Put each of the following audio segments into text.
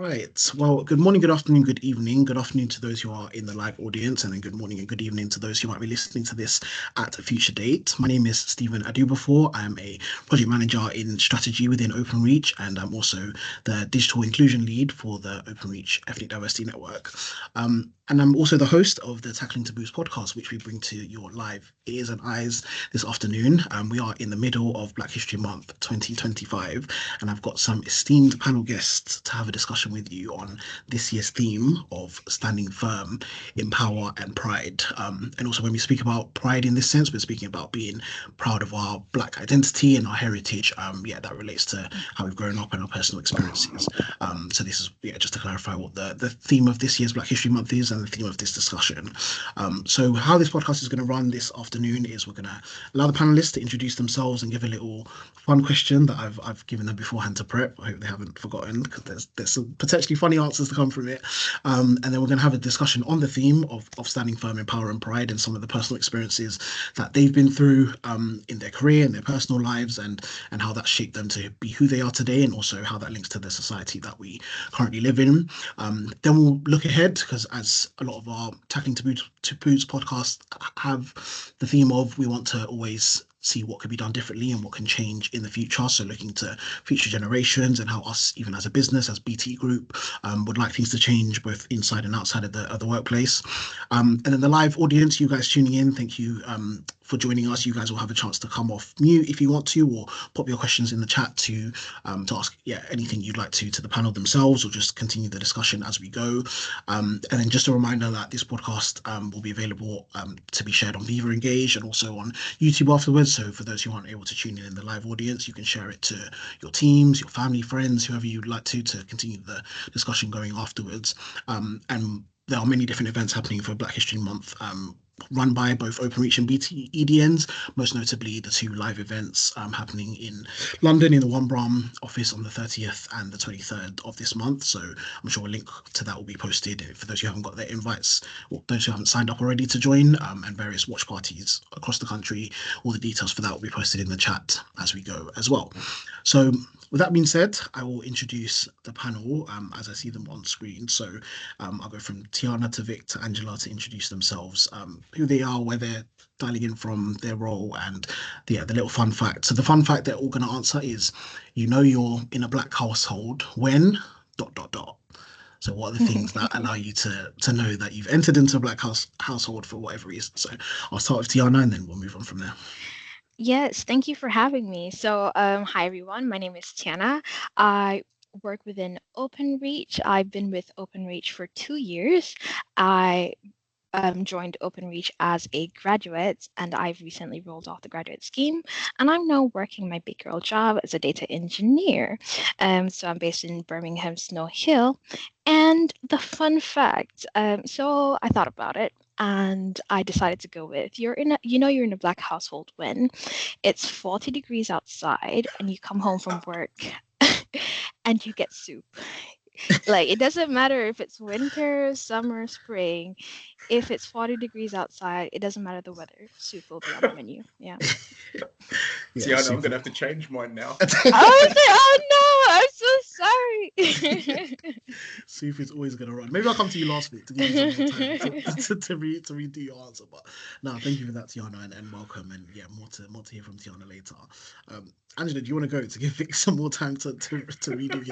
Right. Well, good morning, good afternoon, good evening. Good afternoon to those who are in the live audience, and then good morning and good evening to those who might be listening to this at a future date. My name is Stephen Adubafor. I'm a project manager in strategy within Openreach, and I'm also the digital inclusion lead for the Openreach Ethnic Diversity Network. And I'm also the host of the Tackling Taboos podcast, which we bring to your live ears and eyes this afternoon. We are in the middle of Black History Month 2025, and I've got some esteemed panel guests to have a discussion with you on this year's theme of standing firm in power and pride. And also, when we speak about pride in this sense, we're speaking about being proud of our Black identity and our heritage. That relates to how we've grown up and our personal experiences. So this is just to clarify what the theme of this year's Black History Month is and the theme of this discussion. So how this podcast is going to run this afternoon is we're going to allow the panelists to introduce themselves and give a little fun question that I've given them beforehand to prep. I hope they haven't forgotten, because there's some potentially funny answers to come from it. And then we're going to have a discussion on the theme of standing firm in power and pride and some of the personal experiences that they've been through in their career and their personal lives, and how that shaped them to be who they are today, and also how that links to the society that we currently live in. Then we'll look ahead, because as a lot of our Tackling Taboos podcasts have the theme of, we want to always see what could be done differently and what can change in the future. So looking to future generations and how us, even as a business, as BT Group, would like things to change both inside and outside of the workplace. And then the live audience, you guys tuning in, thank you for joining us. You guys will have a chance to come off mute if you want to, or pop your questions in the chat to ask anything you'd like to the panel themselves, or just continue the discussion as we go. And then just a reminder that this podcast will be available to be shared on Viva Engage and also on YouTube afterwards. So for those who aren't able to tune in the live audience, you can share it to your teams, your family, friends, whoever you'd like to continue the discussion going afterwards. And there are many different events happening for Black History Month, run by both Openreach and BT EDNs, most notably the two live events happening in London in the One Bram office on the 30th and the 23rd of this month. So I'm sure a link to that will be posted for those who haven't got their invites, or those who haven't signed up already to join, and various watch parties across the country. All the details for that will be posted in the chat as we go as well. So with that being said, I will introduce the panel as I see them on screen. So I'll go from Tiana to Vic to Angela to introduce themselves, who they are, where they're dialing in from, their role, and the little fun fact. So the fun fact they're all going to answer is, you're in a Black household when ... So what are the things that allow you to know that you've entered into a Black household for whatever reason? So I'll start with Tiana and then we'll move on from there. Yes, thank you for having me. So, hi everyone, my name is Tiana. I work within Openreach. I've been with Openreach for 2 years. I joined Openreach as a graduate, and I've recently rolled off the graduate scheme, and I'm now working my big girl job as a data engineer. So I'm based in Birmingham, Snow Hill. And the fun fact, so I thought about it. And I decided to go with you're in a Black household when it's 40 degrees outside and you come home from work and you get soup. Like, it doesn't matter if it's winter, summer, spring. If it's 40 degrees outside, it doesn't matter the weather. Soup will be on the menu. Yeah. Tiana, I'm gonna have to change mine now. Oh no! I'm so sorry. Soup is always going to run. Maybe I'll come to you last week to give you some more time to redo your answer. But no, thank you for that, Tiana, and welcome. And more to hear from Tiana later. Angela, do you want to go to give Vic some more time to redo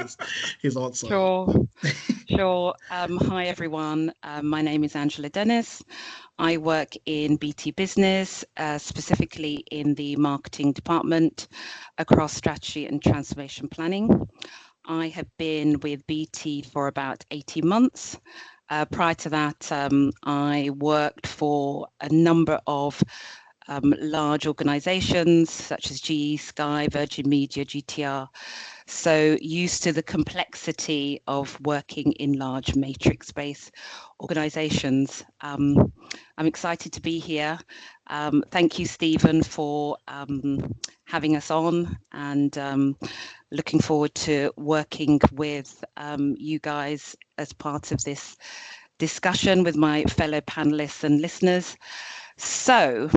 his answer? Sure. Hi, everyone. My name is Angela Dennis. I work in BT Business, specifically in the marketing department across strategy and transformation planning. I have been with BT for about 18 months. Prior to that, I worked for a number of large organizations such as GE, Sky, Virgin Media, GTR. So used to the complexity of working in large matrix-based organizations. I'm excited to be here. Thank you, Stephen, for having us on, and looking forward to working with you guys as part of this discussion with my fellow panelists and listeners. So,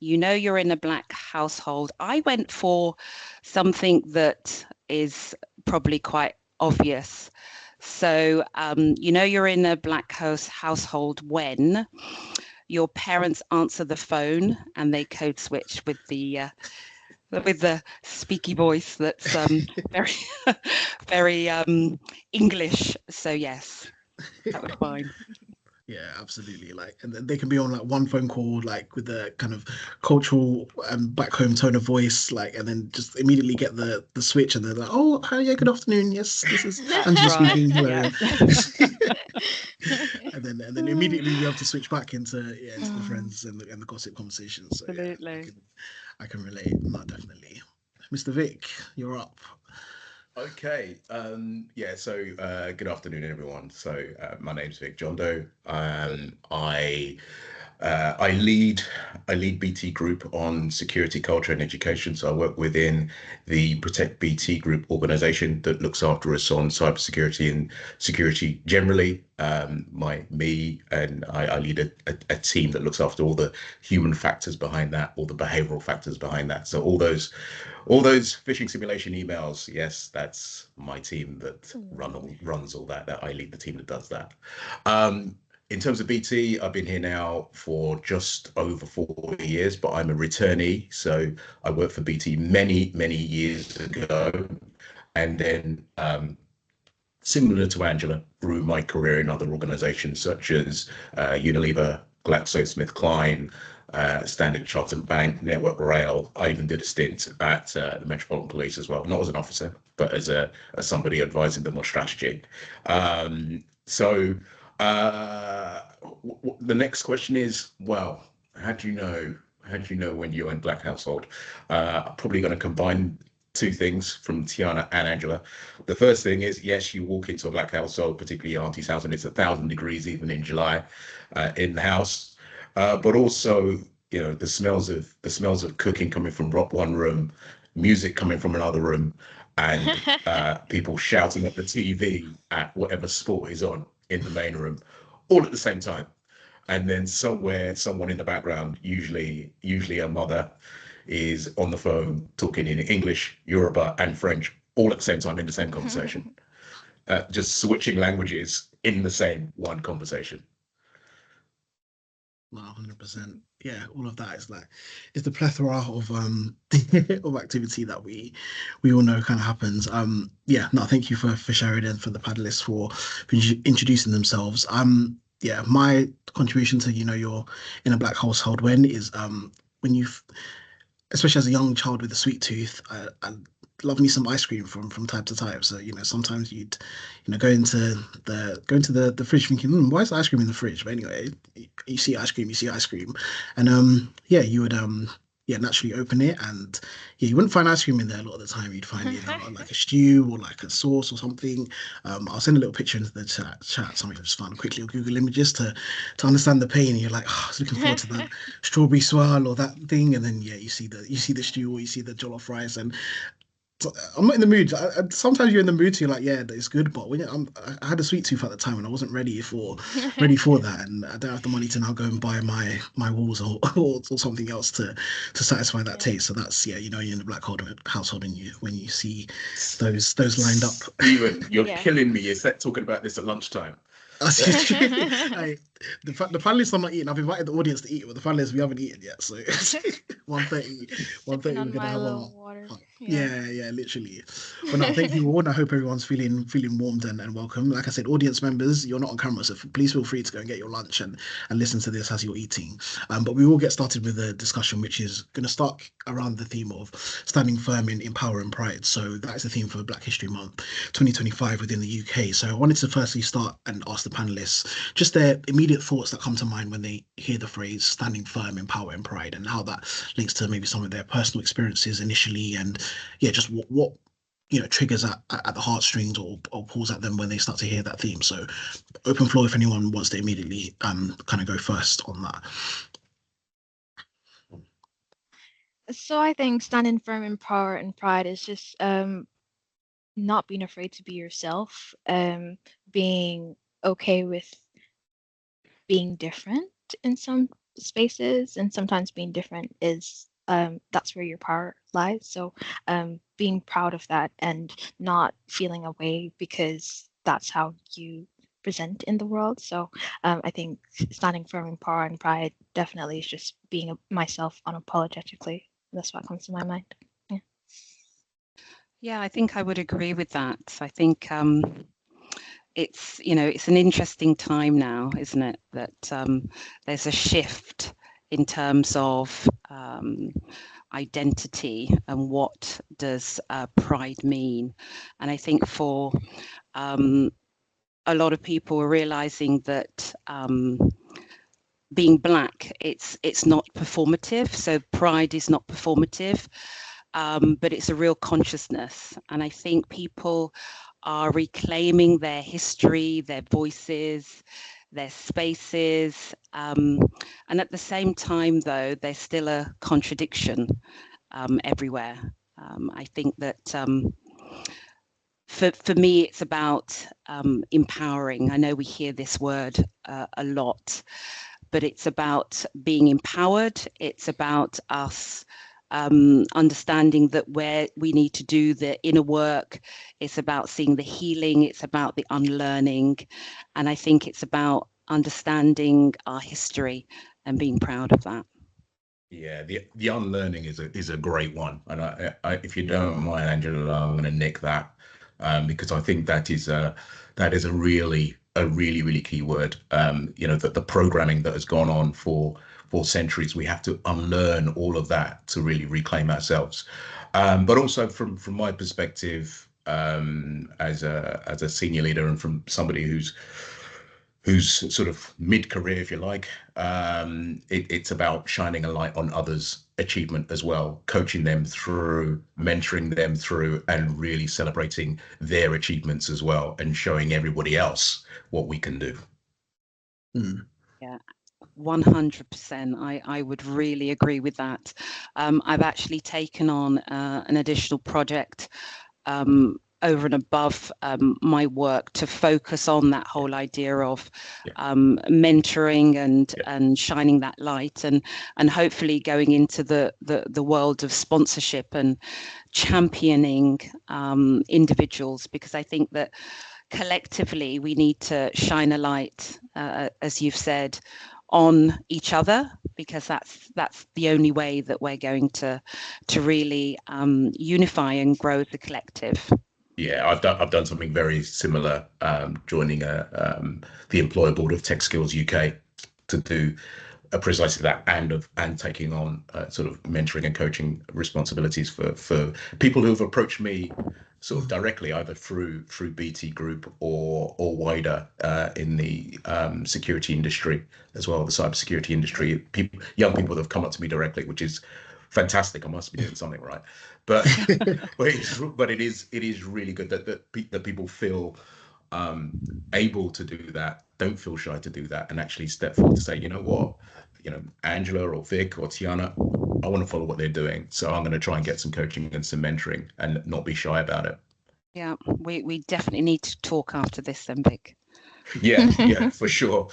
you're in a Black household. I went for something that is probably quite obvious. So, you're in a Black household when your parents answer the phone and they code switch with the speaky voice that's very, very English. So yes, that was fine. Yeah, absolutely. Like, and then they can be on like one phone call, like with the kind of cultural back home tone of voice, like, and then just immediately get the switch, and they're like, "Oh, hi, yeah, good afternoon. Yes, this is That's Angela right. speaking. Hello." Yes. And then immediately be able to switch back into the friends and the gossip conversations. So yeah, Absolutely. I can relate. Not definitely. Mr. Vic, you're up. Okay. Yeah. So, good afternoon, everyone. So, my name's Vic John Doe. I lead BT Group on security, culture, and education. So I work within the Protect BT Group organization that looks after us on cybersecurity and security generally. Me and I lead a team that looks after all the human factors behind that, all the behavioral factors behind that. So all those phishing simulation emails, yes, that's my team that runs all that. That I lead the team that does that. Um, in terms of BT, I've been here now for just over 4 years, but I'm a returnee. So I worked for BT many, many years ago. And then, similar to Angela, grew my career in other organizations such as Unilever, GlaxoSmithKline, Standard Chartered Bank, Network Rail. I even did a stint at the Metropolitan Police as well, not as an officer, but as somebody advising them on strategy. So the next question is, well, how do you know? How do you know when you're in Black household? I'm probably going to combine two things from Tiana and Angela. The first thing is, yes, you walk into a Black household, particularly your auntie's house, and it's 1,000 degrees even in July in the house. But also, the smells of cooking coming from one room, music coming from another room, and people shouting at the TV at whatever sport is on in the main room, all at the same time. And then somewhere, someone in the background, usually a mother, is on the phone talking in English, Yoruba, and French all at the same time in the same conversation, just switching languages in the same one conversation. 100%. Yeah, all of that is like it's the plethora of of activity that we all know kind of happens. Yeah, no, thank you for sharing and for the panelists for introducing themselves. Yeah, my contribution to you're in a Black household when is when you've especially as a young child with a sweet tooth, I love me some ice cream from time to time. So sometimes you'd go into the fridge thinking, why is the ice cream in the fridge? But anyway, you see ice cream, and yeah, you would yeah, naturally open it, and yeah, you wouldn't find ice cream in there a lot of the time. You'd find like a stew or like a sauce or something. I'll send a little picture into the chat. Something I just found quickly on Google Images to understand the pain. And you're like, oh, I was looking forward to that strawberry swirl or that thing, and then yeah, you see the stew or you see the jollof rice, and I'm not in the mood. Sometimes you're in the mood, so you're like, yeah, it's good. But I had a sweet tooth at the time, and I wasn't ready for that, and I don't have the money to now go and buy my walls or something else to satisfy that taste. So that's you're in the household, and when you see those lined up. Steven, you're Yeah. killing me. You're talking about this at lunchtime. The panelists I'm not eating. I've invited the audience to eat, but the panelists we haven't eaten yet. So 1:30, Sipping 1:30 on we're gonna my have little water. yeah, literally. But no, thank you all. And I hope everyone's feeling warmed and welcome. Like I said, audience members, you're not on camera, so please feel free to go and get your lunch and listen to this as you're eating. But we will get started with a discussion, which is going to start around the theme of standing firm in power and pride. So that is the theme for Black History Month 2025 within the UK. So I wanted to firstly start and ask the panelists just their immediate thoughts that come to mind when they hear the phrase standing firm in power and pride, and how that links to maybe some of their personal experiences initially, and yeah, just what triggers at the heartstrings or pulls at them when they start to hear that theme. So open floor if anyone wants to immediately kind of go first on that. So I think standing firm in power and pride is just not being afraid to be yourself, being okay with being different in some spaces, and sometimes being different is that's where your power lies. So being proud of that and not feeling away because that's how you present in the world. So I think standing firm in power and pride definitely is just being myself unapologetically. That's what comes to my mind. Yeah, I think I would agree with that. I think it's it's an interesting time now, isn't it? That there's a shift in terms of identity and what does pride mean. And I think for a lot of people are realizing that being Black, it's not performative. So pride is not performative, but it's a real consciousness. And I think people are reclaiming their history, their voices, their spaces. And at the same time, though, there's still a contradiction everywhere. I think that for me, it's about empowering. I know we hear this word a lot, but it's about being empowered. It's about us understanding that where we need to do the inner work. It's about seeing the healing. It's about the unlearning. And I think it's about understanding our history and being proud of that. Yeah, the unlearning is a great one, and I if you don't mind, Angela, I'm going to nick that because I think that is a really key word. That the programming that has gone on for centuries, we have to unlearn all of that to really reclaim ourselves. But also from my perspective, as a senior leader and from somebody who's sort of mid-career, if you like, it's about shining a light on others' achievement as well, coaching them through, mentoring them through, and really celebrating their achievements as well, and showing everybody else what we can do. Yeah. 100%. I would really agree with that. I've actually taken on an additional project over and above my work to focus on that whole idea of mentoring and shining that light and hopefully going into the world of sponsorship and championing individuals, because I think that collectively we need to shine a light, as you've said, on each other, because that's the only way that we're going to really unify and grow the collective. Yeah, I've done something very similar, joining the Employer Board of Tech Skills UK to do precisely that, and taking on sort of mentoring and coaching responsibilities for people who have approached me sort of directly, either through BT Group or wider in the security industry as well, the cybersecurity industry. Young people that have come up to me directly, which is fantastic. I must be doing something right, but but it is really good that people feel able to do that, don't feel shy to do that, and actually step forward to say, you know what, Angela or Vic or Tiana, I want to follow what they're doing, so I'm going to try and get some coaching and some mentoring and not be shy about it. Yeah, we definitely need to talk after this then, Vic. Yeah, for sure.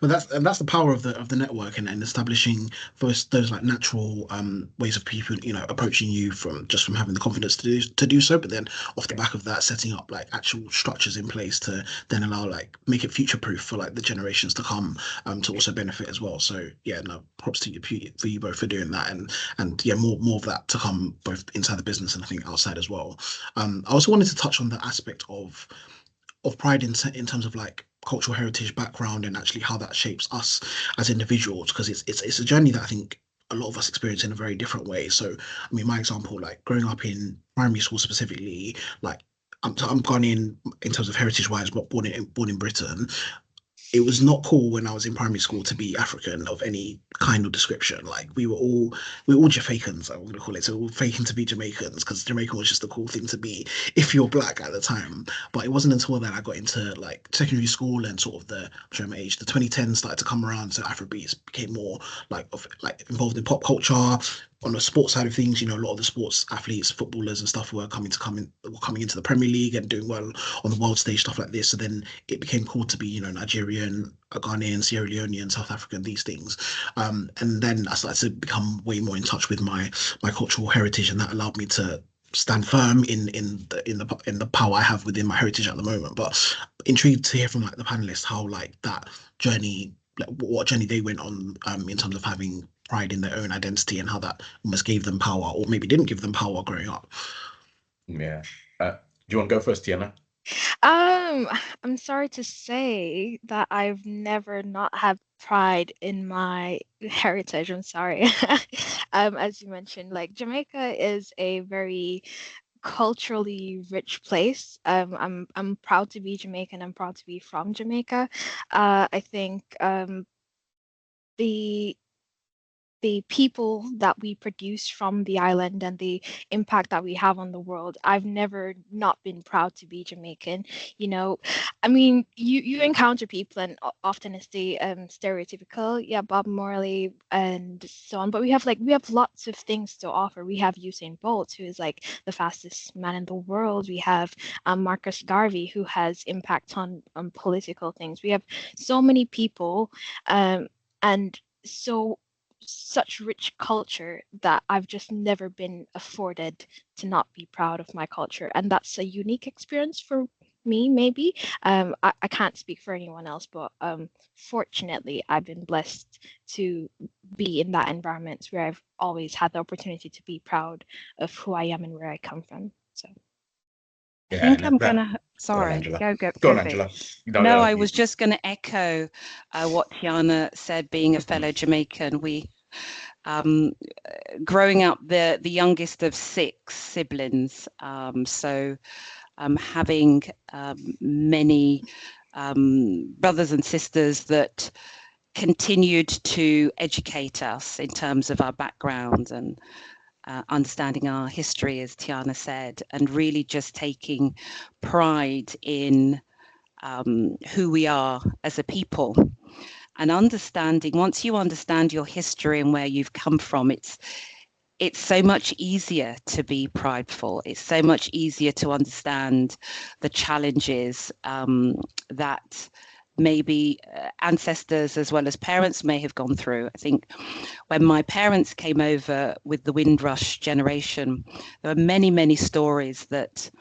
Well, that's the power of the network, and establishing those like natural ways of people approaching you from having the confidence to do so, but then off the back of that, setting up like actual structures in place to then allow like make it future proof for like the generations to come to also benefit as well. So yeah, no, props to you for you both for doing that, and yeah, more of that to come both inside the business and I think outside as well. I also wanted to touch on the aspect of pride in terms of like cultural heritage background and actually how that shapes us as individuals, because it's a journey that I think a lot of us experience in a very different way. So I mean, my example, like growing up in primary school specifically, like I'm Ghanaian in terms of heritage wise, but born in Britain. It was not cool when I was in primary school to be African of any kind of description. Like we were all Jamaicans, I'm gonna call it. So we were faking to be Jamaicans because Jamaican was just the cool thing to be if you're black at the time. But it wasn't until then I got into like secondary school and sort of I'm showing my age, the 2010s started to come around. So Afrobeats became more like involved in pop culture. On the sports side of things, a lot of the sports athletes, footballers and stuff were coming into the Premier League and doing well on the world stage, stuff like this. So then it became cool to be, Nigerian, Ghanaian, Sierra Leonean, South African, these things. And then I started to become way more in touch with my cultural heritage, and that allowed me to stand firm in the power I have within my heritage at the moment. But intrigued to hear from like the panelists how like that journey, like what journey they went on in terms of having pride in their own identity and how that almost gave them power or maybe didn't give them power growing up. Yeah. Do you want to go first, Tiana? I'm sorry to say that I've never not had pride in my heritage. I'm sorry. As you mentioned, like Jamaica is a very culturally rich place. I'm proud to be Jamaican. I'm proud to be from Jamaica. I think the the people that we produce from the island and the impact that we have on the world. I've never not been proud to be Jamaican. You know, I mean, you encounter people and often it's the stereotypical, yeah, Bob Marley and so on. But we have lots of things to offer. We have Usain Bolt, who is like the fastest man in the world. We have Marcus Garvey, who has impact on political things. We have so many people, and so such rich culture that I've just never been afforded to not be proud of my culture. And that's a unique experience for me, maybe. I can't speak for anyone else, but fortunately, I've been blessed to be in that environment where I've always had the opportunity to be proud of who I am and where I come from. So. I Yeah, think and I'm that gonna, go on, sorry, Angela. go Go on, Vic. Angela. No, I was just going to echo what Tiana said, being a fellow Jamaican. We, growing up the youngest of 6 siblings, so having many brothers and sisters that continued to educate us in terms of our background and understanding our history, as Tiana said, and really just taking pride in who we are as a people. And understanding, once you understand your history and where you've come from, it's so much easier to be prideful. It's so much easier to understand the challenges that maybe ancestors as well as parents may have gone through. I think when my parents came over with the Windrush generation, there were many, many stories that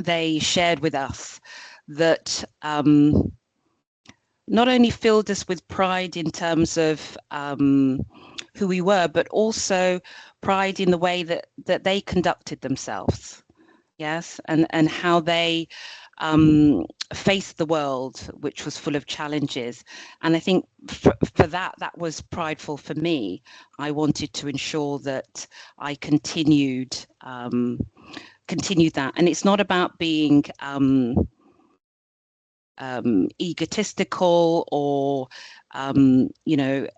they shared with us that not only filled us with pride in terms of who we were, but also pride in the way that they conducted themselves. Yes, and how they faced the world, which was full of challenges. And I think for that was prideful for me. I wanted to ensure that I continued that. And it's not about being egotistical or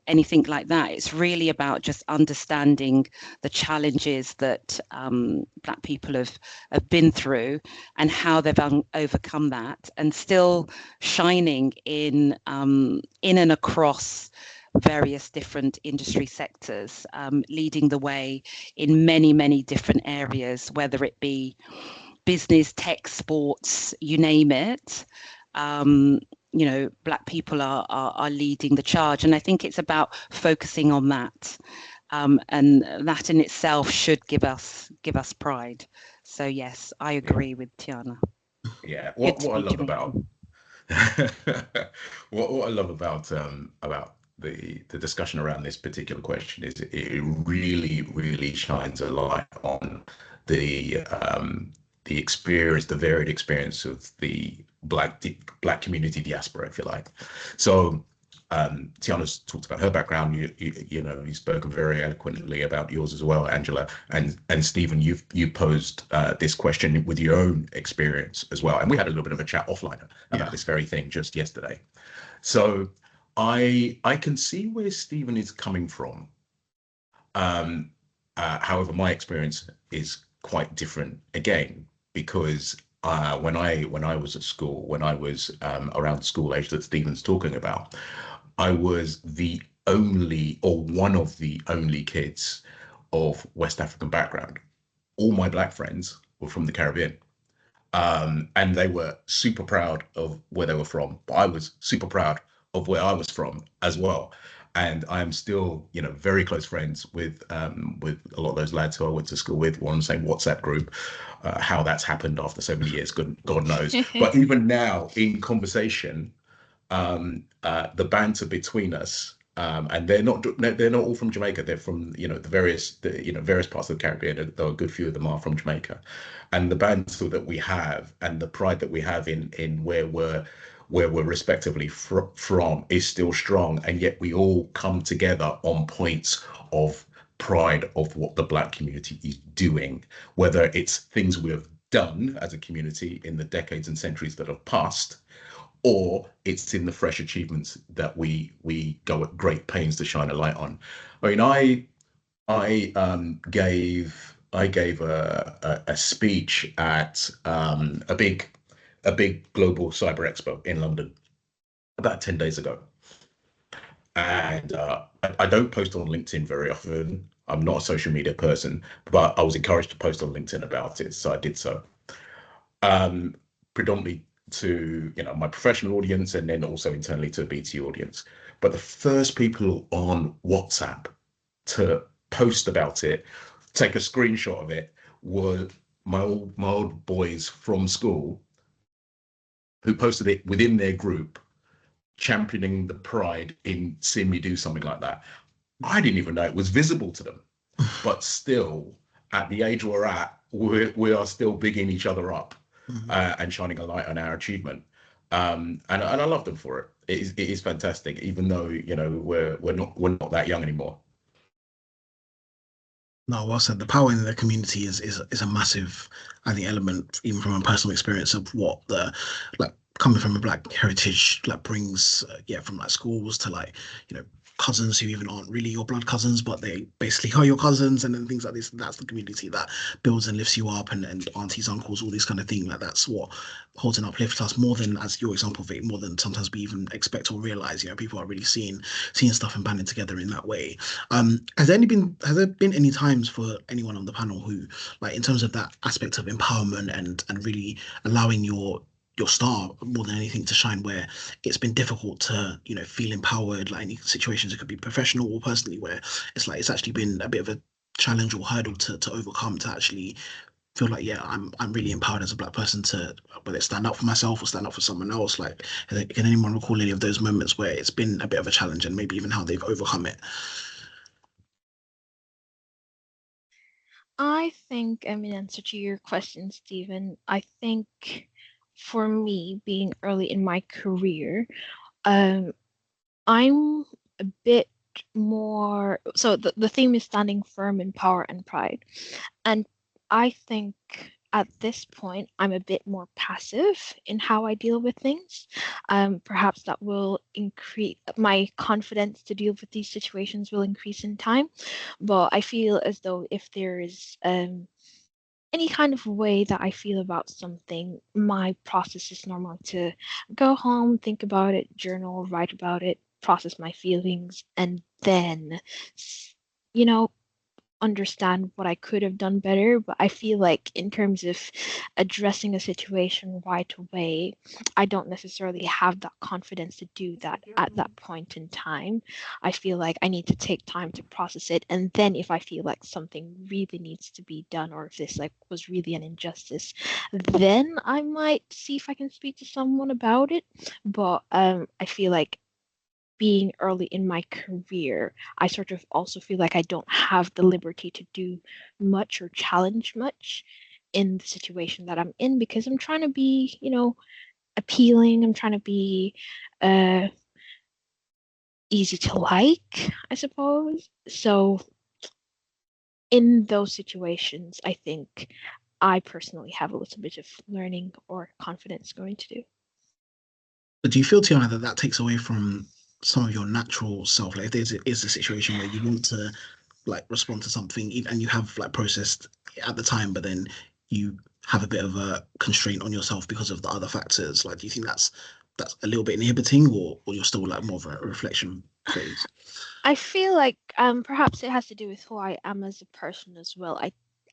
anything like that. It's really about just understanding the challenges that Black people have been through and how they've overcome that, and still shining in and across various different industry sectors, leading the way in many, many different areas, whether it be business, tech, sports, you name it. Black people are leading the charge, and I think it's about focusing on that, and that in itself should give us pride. So yes, I agree with Tiana. Yeah, what I love about what I love about the discussion around this particular question is it really shines a light on the experience, the varied experience of the black community diaspora, if you like. So Tiana's talked about her background. You've spoken very eloquently about yours as well, Angela, and Stephen. You posed this question with your own experience as well, and we had a little bit of a chat offline about this very thing just yesterday. So I can see where Stephen is coming from. However, my experience is quite different again, because when I was at school, when I was around the school age that Stephen's talking about, I was the only, or one of the only kids of West African background. All my Black friends were from the Caribbean. And they were super proud of where they were from. But I was super proud of where I was from as well. And I am still, very close friends with a lot of those lads who I went to school with. We're on the same WhatsApp group. How that's happened after so many years, God knows. But even now, in conversation, the banter between us, and they're not all from Jamaica. They're from various parts of the Caribbean. Though a good few of them are from Jamaica, and the banter that we have and the pride that we have in where we're respectively from is still strong, and yet we all come together on points of pride of what the Black community is doing, whether it's things we have done as a community in the decades and centuries that have passed, or it's in the fresh achievements that we go at great pains to shine a light on. I mean, I gave a speech at a big global cyber expo in London about 10 days ago. And I don't post on LinkedIn very often. I'm not a social media person, but I was encouraged to post on LinkedIn about it, so I did so. Predominantly to my professional audience, and then also internally to a BT audience. But the first people on WhatsApp to post about it, take a screenshot of it, were my old boys from school, who posted it within their group, championing the pride in seeing me do something like that. I didn't even know it was visible to them, but still, at the age we're at, we are still bigging each other up, and shining a light on our achievement. And I love them for it. It is fantastic, even though we're not that young anymore. No, well said. The power in the community is a massive, I think, element, even from a personal experience of what the like coming from a Black heritage like brings, from like schools to like cousins who even aren't really your blood cousins, but they basically are your cousins, and then things like this. That's the community that builds and lifts you up, and aunties, uncles, all this kind of thing. Like that's what holds and uplifts us more than, as your example, Vic, more than sometimes we even expect or realize. People are really seeing stuff and banding together in that way. Has there been any times for anyone on the panel who, like, in terms of that aspect of empowerment and really allowing your star more than anything to shine, where it's been difficult to feel empowered, like any situations, it could be professional or personally, where it's like it's actually been a bit of a challenge or hurdle to overcome, to actually feel like, yeah, I'm really empowered as a Black person to, whether it's stand up for myself or stand up for someone else. Like, can anyone recall any of those moments where it's been a bit of a challenge, and maybe even how they've overcome it? I think, in answer to your question, Stephen, I think for me, being early in my career, um, I'm a bit more. So the theme is standing firm in power and pride. And I think at this point, I'm a bit more passive in how I deal with things. Perhaps that will increase my confidence to deal with these situations will increase in time. But I feel as though if there is any kind of way that I feel about something, my process is normal to go home, think about it, journal, write about it, process my feelings, and then, you know, understand what I could have done better. But I feel like, in terms of addressing a situation right away, I don't necessarily have that confidence to do that at that point in time. I feel like I need to take time to process it. And then if I feel like something really needs to be done, or if this like was really an injustice, then I might see if I can speak to someone about it. But I feel like, being early in my career, I sort of also feel like I don't have the liberty to do much or challenge much in the situation that I'm in, because I'm trying to be, appealing. I'm trying to be uh, easy to like, I suppose. So in those situations, I think I personally have a little bit of learning or confidence going to do. But do you feel, Tiana, that takes away from some of your natural self? Like, if is a situation where you want to like respond to something, and you have like processed at the time, but then you have a bit of a constraint on yourself because of the other factors. Like, do you think that's a little bit inhibiting, or you're still like more of a reflection phase? I feel like perhaps it has to do with who I am as a person as well.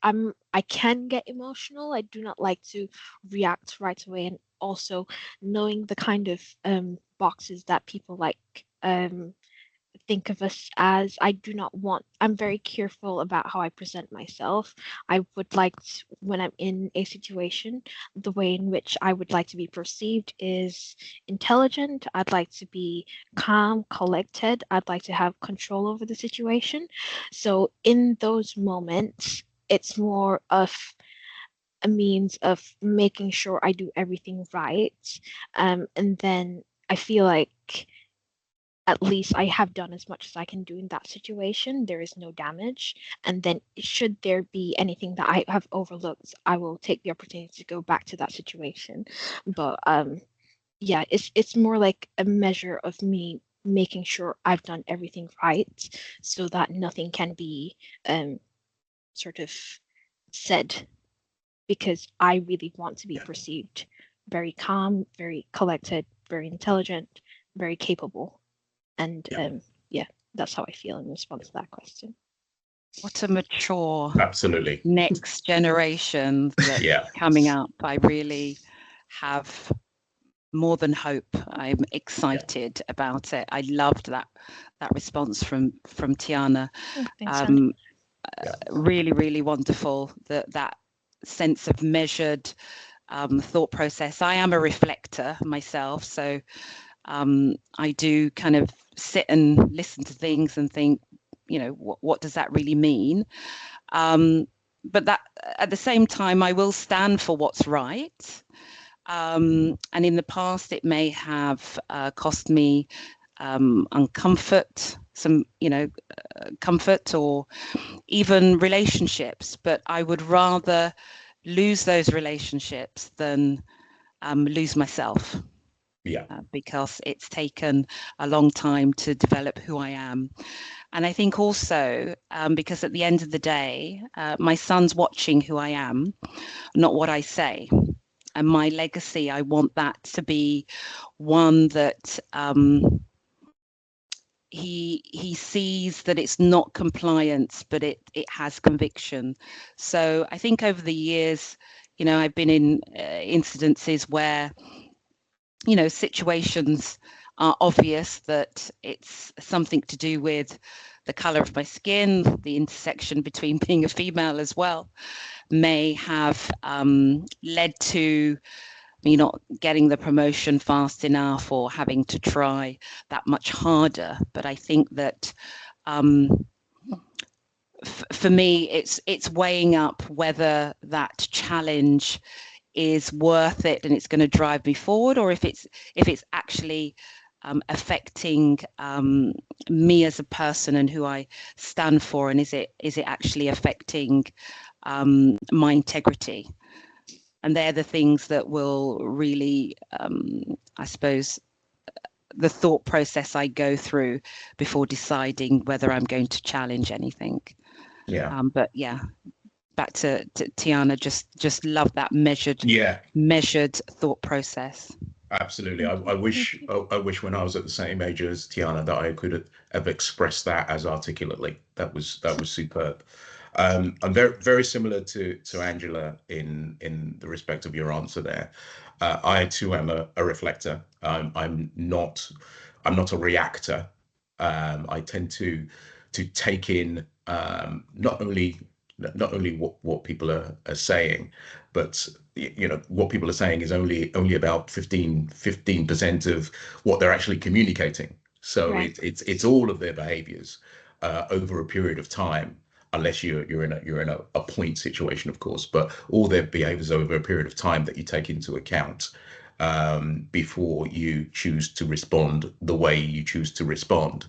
I can get emotional. I do not like to react right away, and also knowing the kind of boxes that people think of us as. I'm very careful about how I present myself. I would like to, when I'm in a situation, the way in which I would like to be perceived is intelligent. I'd like to be calm, collected. I'd like to have control over the situation. So in those moments, it's more of a means of making sure I do everything right. And then I feel like at least I have done as much as I can do in that situation. There is no damage. And then, should there be anything that I have overlooked, I will take the opportunity to go back to that situation. But yeah, it's more like a measure of me making sure I've done everything right, so that nothing can be sort of said, because I really want to be perceived very calm, very collected, very intelligent, very capable. And yeah, that's how I feel in response to that question. What a mature Absolutely. next generation that's coming up. I really have more than hope. I'm excited about it. I loved that response from Tiana. Oh, thanks, really, really wonderful, that sense of measured thought process. I am a reflector myself, so I do kind of sit and listen to things and think, what does that really mean? But that at the same time, I will stand for what's right. And in the past, it may have cost me uncomfort, some, comfort, or even relationships. But I would rather lose those relationships than lose myself. Because it's taken a long time to develop who I am. And I think also because at the end of the day, my son's watching who I am, not what I say. And my legacy, I want that to be one that he sees that it's not compliance, but it has conviction. So I think over the years, I've been in incidences where, situations are obvious that it's something to do with the color of my skin, the intersection between being a female as well, may have led to me not getting the promotion fast enough or having to try that much harder. But I think that for me, it's weighing up whether that challenge is worth it and it's going to drive me forward, or if it's actually affecting me as a person and who I stand for, and is it actually affecting my integrity. And they're the things that will really, I suppose, the thought process I go through before deciding whether I'm going to challenge anything. But yeah, back to Tiana, just love that measured thought process. Absolutely. I wish when I was at the same age as Tiana that I could have expressed that as articulately. That was superb. I'm very, very similar to Angela in the respect of your answer there. I too am a reflector. I'm not a reactor. I tend to take in not only what people are saying, but what people are saying is only about 15% of what they're actually communicating. So Right. it's all of their behaviors over a period of time, unless you're in a point situation, of course, but all their behaviors over a period of time that you take into account before you choose to respond the way you choose to respond.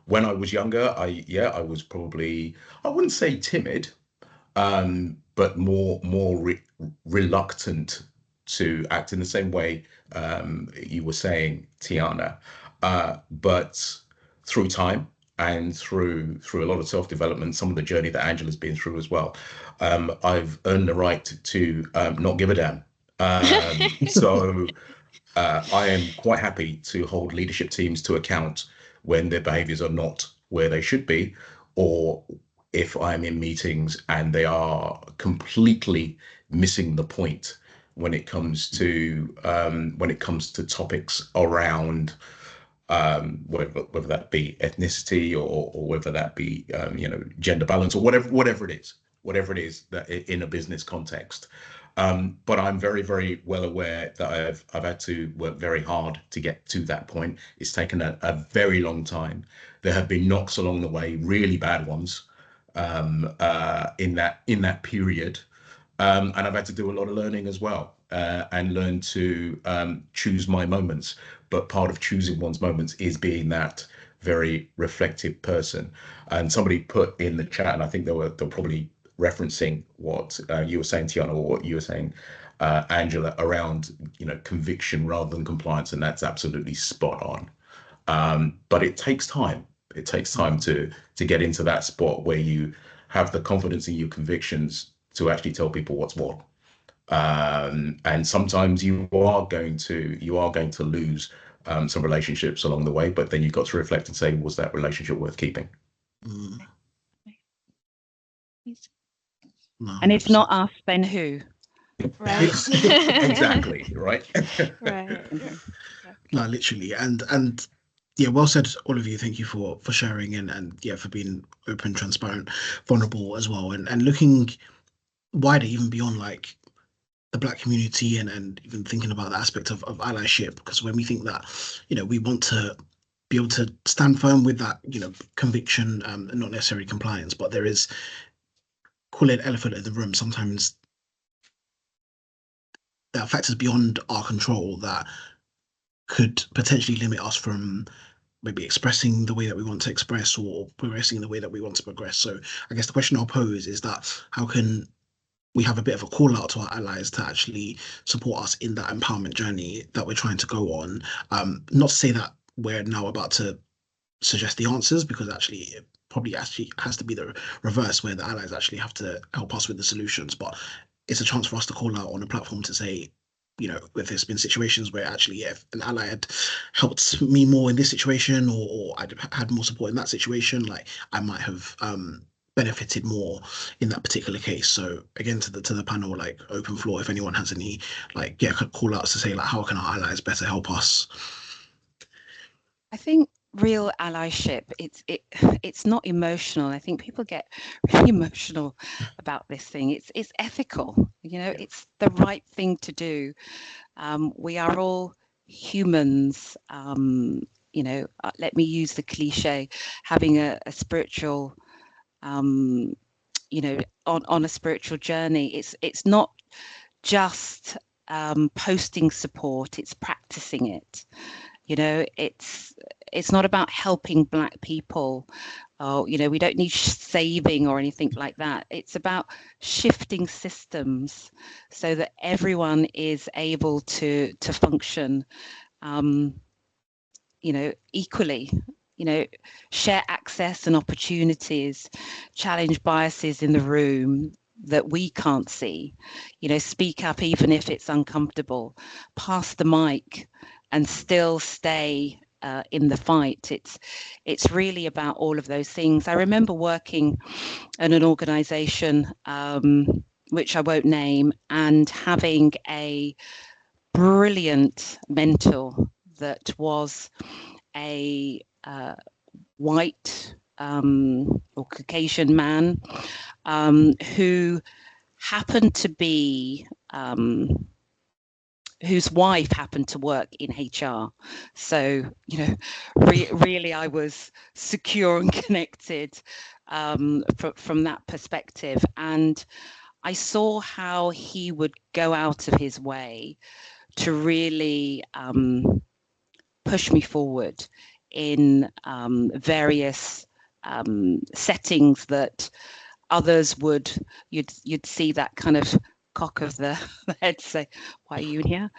When I was younger, I was probably, I wouldn't say timid, but more reluctant to act in the same way you were saying, Tiana. But through time and through a lot of self-development, some of the journey that Angela's been through as well, I've earned the right to not give a damn. So I am quite happy to hold leadership teams to account when their behaviors are not where they should be, or if I'm in meetings and they are completely missing the point when it comes to topics around whether that be ethnicity or whether that be gender balance or whatever it is that in a business context. But I'm very, very well aware that I've had to work very hard to get to that point. It's taken a very long time. There have been knocks along the way, really bad ones, in that period. And I've had to do a lot of learning as well, and learn to choose my moments. But part of choosing one's moments is being that very reflective person. And somebody put in the chat, and I think they're probably referencing what you were saying, Tiana, or what you were saying, Angela, around conviction rather than compliance, and that's absolutely spot on. But it takes time. It takes time to get into that spot where you have the confidence in your convictions to actually tell people what's what. And sometimes you are going to lose some relationships along the way, but then you've got to reflect and say, was that relationship worth keeping? No, And if not us, then who? Right. Exactly, right? Right. No, literally. And yeah, well said, all of you. Thank you for sharing and yeah, for being open, transparent, vulnerable as well, and looking wider, even beyond like the Black community, and even thinking about the aspect of allyship. Because when we think that, we want to be able to stand firm with that, conviction, and not necessarily compliance, but there is, call it elephant in the room, sometimes there are factors beyond our control that could potentially limit us from maybe expressing the way that we want to express or progressing the way that we want to progress. So I guess the question I'll pose is that how can we have a bit of a call out to our allies to actually support us in that empowerment journey that we're trying to go on? Not to say that we're now about to suggest the answers, because actually it probably actually has to be the reverse, where the allies actually have to help us with the solutions. But it's a chance for us to call out on a platform to say, if there's been situations where actually if an ally had helped me more in this situation, or I'd had more support in that situation, like I might have benefited more in that particular case. So again, to the panel, like open floor, if anyone has any call outs to say like how can our allies better help us. I think real allyship, it's not emotional. I think people get really emotional about this thing. It's ethical, it's the right thing to do. We are all humans, let me use the cliche, having a spiritual on a spiritual journey. It's not just posting support, it's practicing it. It's not about helping Black people. We don't need saving or anything like that. It's about shifting systems so that everyone is able to function equally, share access and opportunities, challenge biases in the room that we can't see, speak up even if it's uncomfortable, pass the mic and still stay in the fight. It's really about all of those things. I remember working in an organization, which I won't name, and having a brilliant mentor that was a white or Caucasian man who happened to be whose wife happened to work in HR. So, really I was secure and connected from that perspective. And I saw how he would go out of his way to really push me forward in various settings that others you'd see that kind of cock of the head say, why are you in here?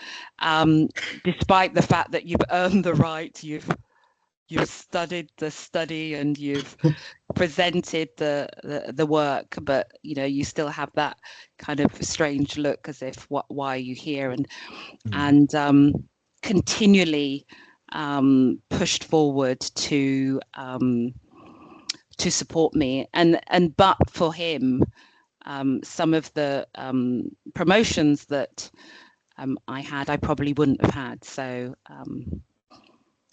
Despite the fact that you've earned the right, you've studied the study and you've presented the work, but you still have that kind of strange look as if why are you here? And continually pushed forward to support me, and but for him, some of the promotions that I probably wouldn't have had. So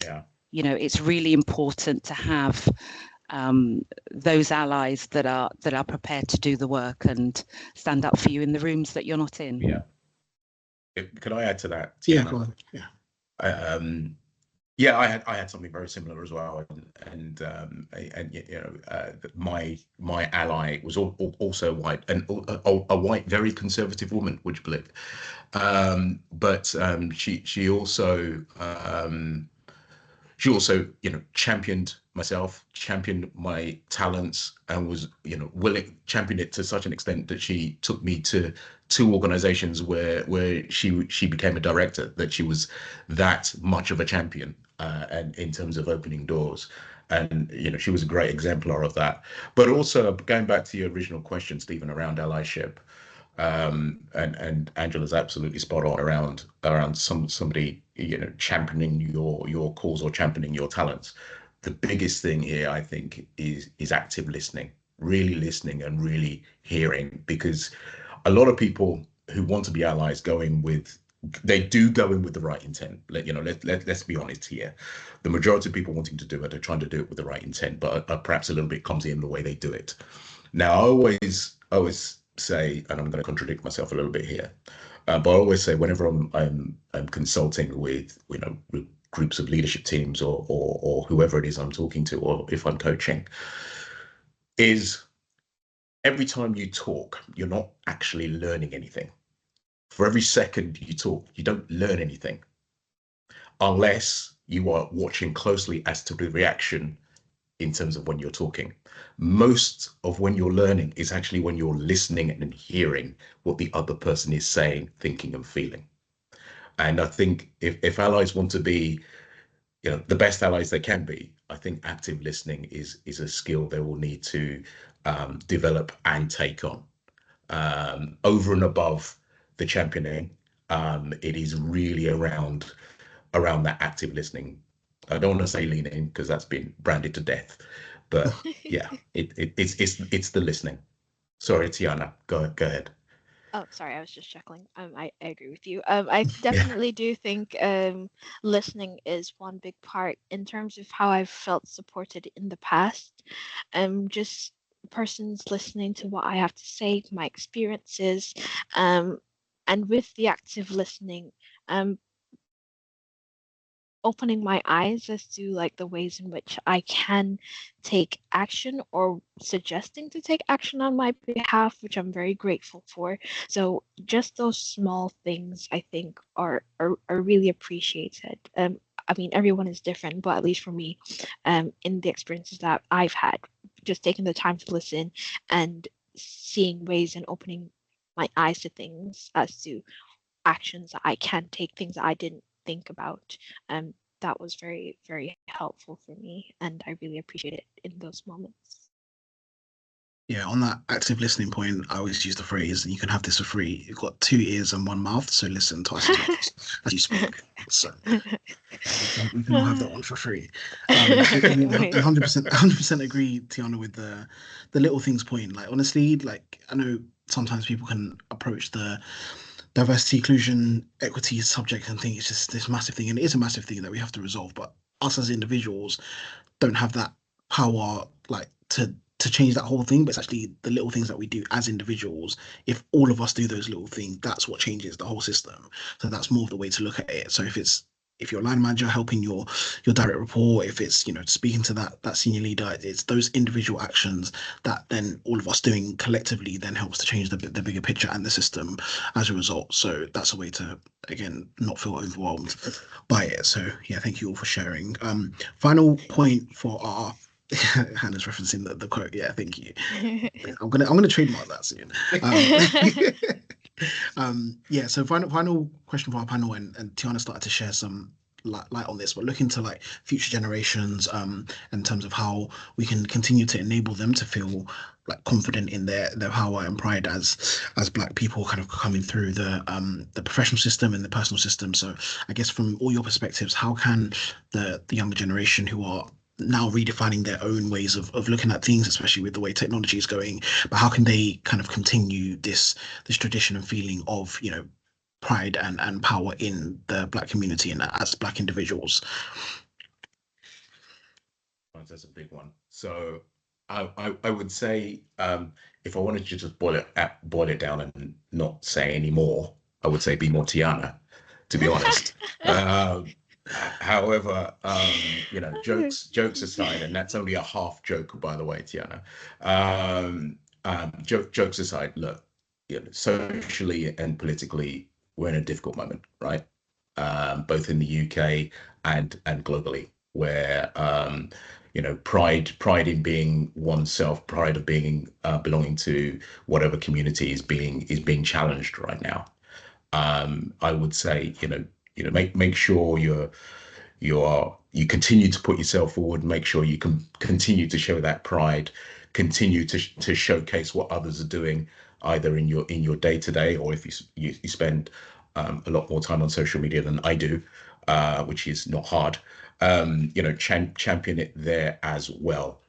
Yeah. you know, it's really important to have those allies that are prepared to do the work and stand up for you in the rooms that you're not in. Yeah. Could I add to that, Yeah, Tiana? go on. Yeah. Yeah, I had something very similar as well, and you know, my ally was also white, and a white, very conservative woman, would you believe? But she also, you know, championed myself, championed my talents, and was, you know, championed it to such an extent that she took me to two organizations where she became a director, that she was that much of a champion, and in terms of opening doors. And, you know, she was a great exemplar of that. But also, going back to your original question, Stephen, around allyship, and Angela's absolutely spot on around somebody, you know, championing your cause or championing your talents. The biggest thing here, I think, is active listening, really listening and really hearing, because a lot of people who want to be allies go in with the right intent. Let's be honest here. The majority of people wanting to do it are trying to do it with the right intent, but perhaps a little bit clumsy in the way they do it. Now, I always say, and I'm going to contradict myself a little bit here, but I always say, whenever I'm consulting with, you know, with groups of leadership teams, or whoever it is I'm talking to, or if I'm coaching, is every time you talk, you're not actually learning anything. For every second you talk, you don't learn anything, unless you are watching closely as to the reaction in terms of when you're talking. Most of when you're learning is actually when you're listening and hearing what the other person is saying, thinking, and feeling. And I think if allies want to be, you know, the best allies they can be, I think active listening is a skill they will need to develop and take on, over and above the championing. It is really around that active listening. I don't want to say lean in, because that's been branded to death, but yeah, it's the listening. Sorry, Tiana, go ahead. Oh, sorry, I was just chuckling. I agree with you. I definitely do think listening is one big part in terms of how I've felt supported in the past. Just persons listening to what I have to say, my experiences, um, and with the active listening, um, opening my eyes as to like the ways in which I can take action, or suggesting to take action on my behalf, which I'm very grateful for. So just those small things, I think, are really appreciated. I mean, everyone is different, but at least for me, in the experiences that I've had, just taking the time to listen and seeing ways and opening my eyes to things as to actions that I can take, things that I didn't think about. That was very, very helpful for me, and I really appreciate it in those moments. Yeah, on that active listening point, I always use the phrase, "You can have this for free. You've got two ears and one mouth, so listen twice as much as you speak." So we can all have that one for free. I mean, 100% agree, Tiana, with the little things point. Like, honestly, like, I know sometimes people can approach the diversity, inclusion, equity subject and think it's just this massive thing, and it is a massive thing that we have to resolve. But us as individuals don't have that power, like, to change that whole thing. But it's actually the little things that we do as individuals. If all of us do those little things, that's what changes the whole system. So that's more of the way to look at it. So if you're a line manager helping your direct report, if it's, you know, speaking to that senior leader, it's those individual actions that then all of us doing collectively then helps to change the bigger picture and the system as a result. So that's a way to, again, not feel overwhelmed by it. So yeah, thank you all for sharing. Final point for our Hannah's referencing the quote. Yeah, thank you. I'm gonna trademark that soon. Yeah, so final question for our panel, and Tiana started to share some light on this, but looking to like future generations, in terms of how we can continue to enable them to feel like confident in their power and pride as Black people kind of coming through the professional system and the personal system. So I guess from all your perspectives, how can the younger generation who are now redefining their own ways of looking at things, especially with the way technology is going, but how can they kind of continue this tradition and feeling of, you know, pride and power in the Black community and as Black individuals? That's a big one. So I would say, if I wanted to just boil it down and not say any more, I would say be more Tiana, to be honest. However, jokes aside, and that's only a half joke, by the way, Tiana. Jokes aside, look, socially and politically, we're in a difficult moment, right? Both in the UK and globally, where pride in being oneself, pride of being belonging to whatever community is being challenged right now. I would say, make sure you continue to put yourself forward, make sure you can continue to show that pride, continue to showcase what others are doing, either in your day to day, or if you spend a lot more time on social media than I do, which is not hard. Champion it there as well.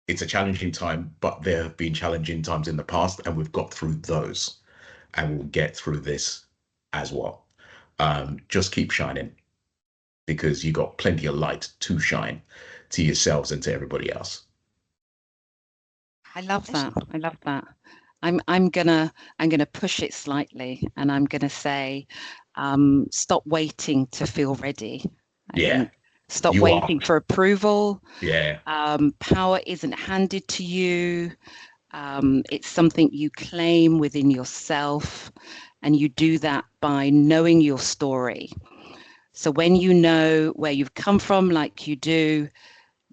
It's a challenging time, but there have been challenging times in the past, and we've got through those, and we'll get through this as well. Just keep shining, because you got plenty of light to shine to yourselves and to everybody else. I love that. I love that. I'm gonna push it slightly, and I'm gonna say, stop waiting to feel ready. I think stop waiting for approval. Yeah. Power isn't handed to you. It's something you claim within yourself, and you do that by knowing your story. So when you know where you've come from, like you do,